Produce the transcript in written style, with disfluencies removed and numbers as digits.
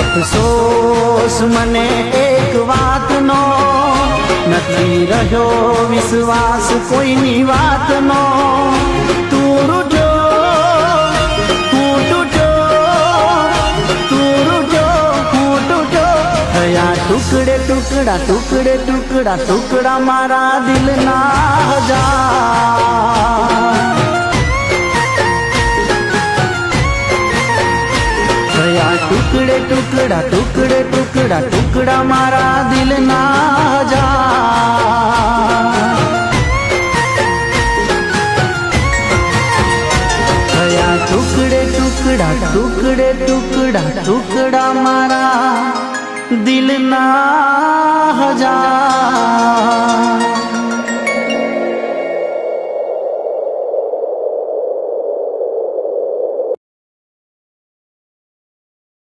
અફસોસ મને એક વાતનો, નથી રહ્યો વિશ્વાસ કોઈની વાતનો. તું રૂઠો, હું તૂટો, તું રૂઠો, હું તૂટો. થયા ટુકડે ટુકડા, ટુકડે ટુકડા, ટુકડા મારા દિલના હજાર. થયા ટુકડે ટુકડા, ટુકડે ટુકડા, ટુકડા મારા દિલના હજાર. થયા ટુકડે ટુકડા, ટુકડે ટુકડા, ટુકડા મારા દિલના હજાર.